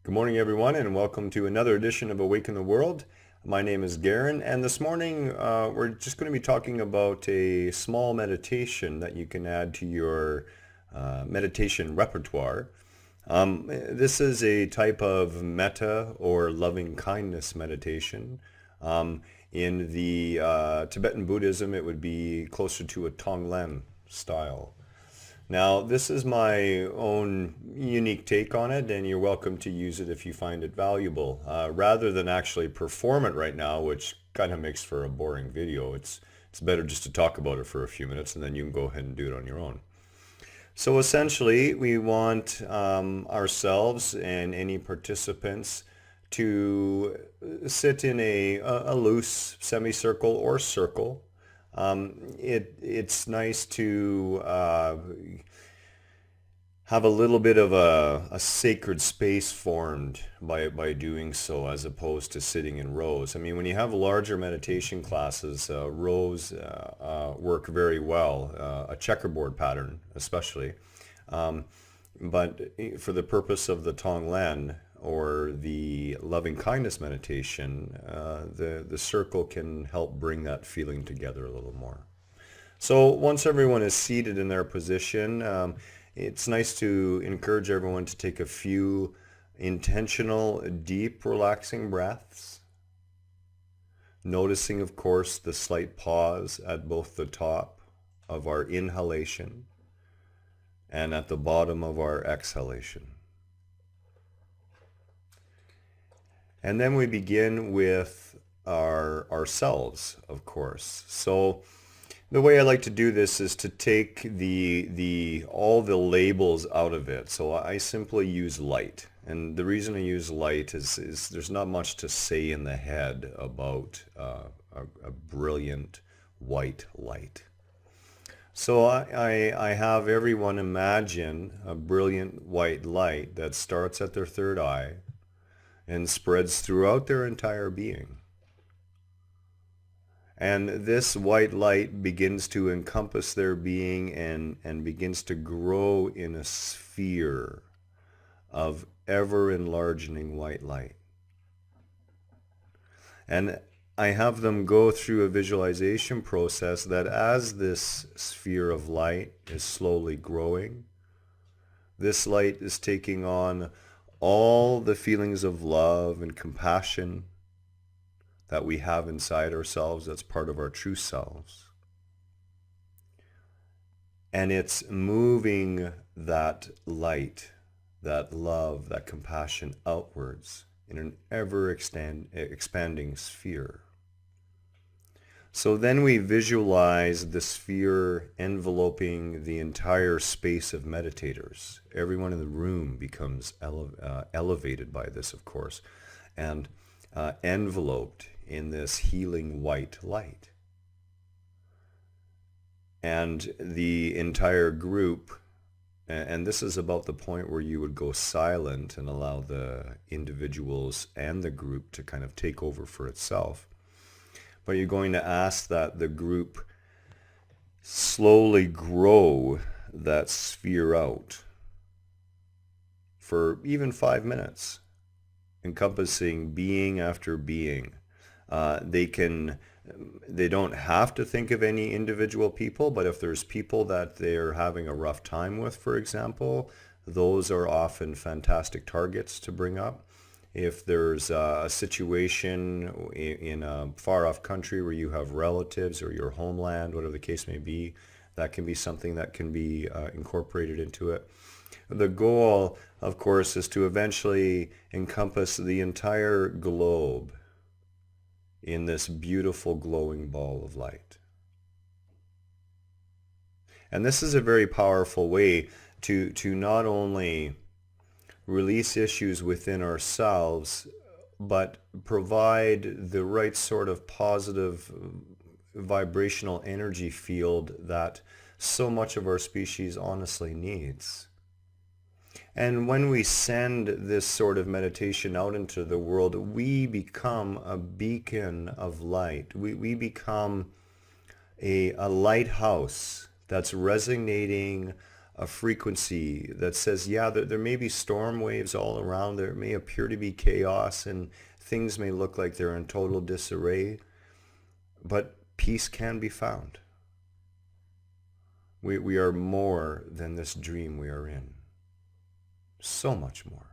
Good morning, everyone, and welcome to another edition of Awaken the World. My name is Garen, and this morning we're just going to be talking about a small meditation that you can add to your meditation repertoire. This is a type of metta or loving kindness meditation. In the Tibetan Buddhism, it would be closer to a Tonglen style. Now, this is my own unique take on it, and you're welcome to use it if you find it valuable. Rather than actually perform it right now, which kind of makes for a boring video, it's better just to talk about it for a few minutes, and then you can go ahead and do it on your own. So essentially, we want ourselves and any participants to sit in a loose semicircle or circle. It's nice to have a little bit of a sacred space formed by doing so, as opposed to sitting in rows. I mean, when you have larger meditation classes, rows work very well, a checkerboard pattern especially. But for the purpose of the Tonglen or the loving kindness meditation, the circle can help bring that feeling together a little more. So once everyone is seated in their position, it's nice to encourage everyone to take a few intentional, deep, relaxing breaths, noticing, of course, the slight pause at both the top of our inhalation and at the bottom of our exhalation. And then we begin with ourselves, of course. So the way I like to do this is to take all the labels out of it. So I simply use light. And the reason I use light is there's not much to say in the head about a brilliant white light. So I have everyone imagine a brilliant white light that starts at their third eye and spreads throughout their entire being. And this white light begins to encompass their being and begins to grow in a sphere of ever-enlarging white light. And I have them go through a visualization process that as this sphere of light is slowly growing, this light is taking on all the feelings of love and compassion that we have inside ourselves, that's part of our true selves. And it's moving that light, that love, that compassion outwards in an ever-expanding sphere. So then we visualize the sphere enveloping the entire space of meditators. Everyone in the room becomes elevated by this, of course, and enveloped in this healing white light. And the entire group, and this is about the point where you would go silent and allow the individuals and the group to kind of take over for itself. But you're going to ask that the group slowly grow that sphere out for even 5 minutes, encompassing being after being. They don't have to think of any individual people, but if there's people that they're having a rough time with, for example, those are often fantastic targets to bring up. If there's a situation in a far-off country where you have relatives or your homeland, whatever the case may be, that can be something that can be incorporated into it. The goal, of course, is to eventually encompass the entire globe in this beautiful glowing ball of light. And this is a very powerful way to not only release issues within ourselves, but provide the right sort of positive vibrational energy field that so much of our species honestly needs. And when we send this sort of meditation out into the world, we become a beacon of light. We become a lighthouse that's resonating a frequency that says, yeah, there may be storm waves all around. There may appear to be chaos and things may look like they're in total disarray, but peace can be found. We are more than this dream we are in. So much more.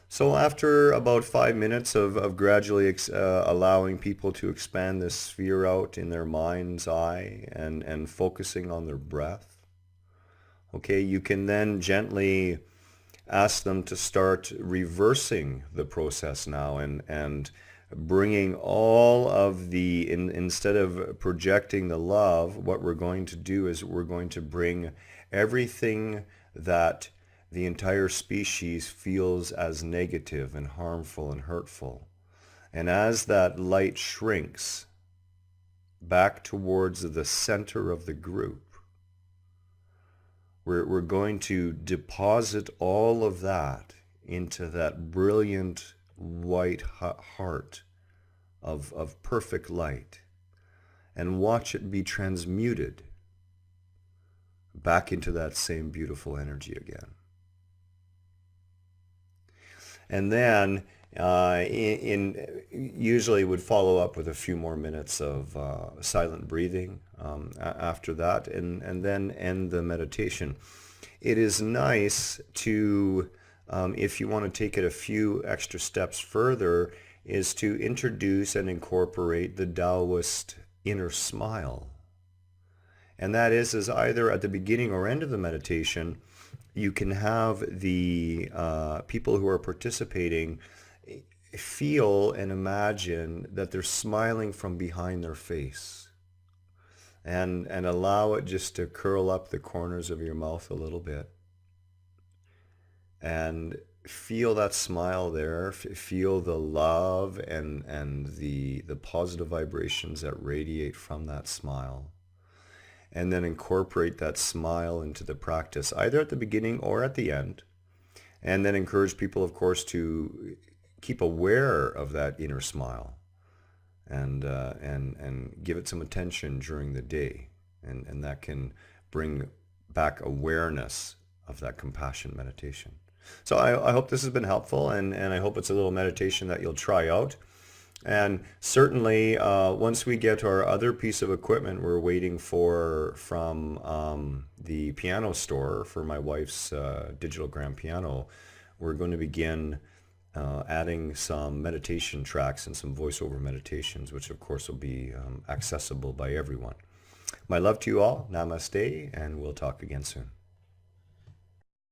So after about 5 minutes of gradually allowing people to expand this sphere out in their mind's eye and focusing on their breath, okay, you can then gently ask them to start reversing the process now and bringing all of the, instead of projecting the love, what we're going to do is we're going to bring everything that the entire species feels as negative and harmful and hurtful. And as that light shrinks back towards the center of the group, we're going to deposit all of that into that brilliant white heart of perfect light and watch it be transmuted back into that same beautiful energy again. And then usually would follow up with a few more minutes of silent breathing after that, and then end the meditation. It is nice to, if you want to take it a few extra steps further, is to introduce and incorporate the Taoist inner smile. And that is either at the beginning or end of the meditation, you can have the people who are participating feel and imagine that they're smiling from behind their face, and allow it just to curl up the corners of your mouth a little bit and feel that smile there. Feel the love and the positive vibrations that radiate from that smile. And then incorporate that smile into the practice, either at the beginning or at the end. And then encourage people, of course, to keep aware of that inner smile and give it some attention during the day. And that can bring back awareness of that compassion meditation. So I hope this has been helpful, and I hope it's a little meditation that you'll try out. And certainly, once we get our other piece of equipment we're waiting for from the piano store for my wife's digital grand piano, we're going to begin adding some meditation tracks and some voiceover meditations, which of course will be accessible by everyone. My love to you all. Namaste, and we'll talk again soon.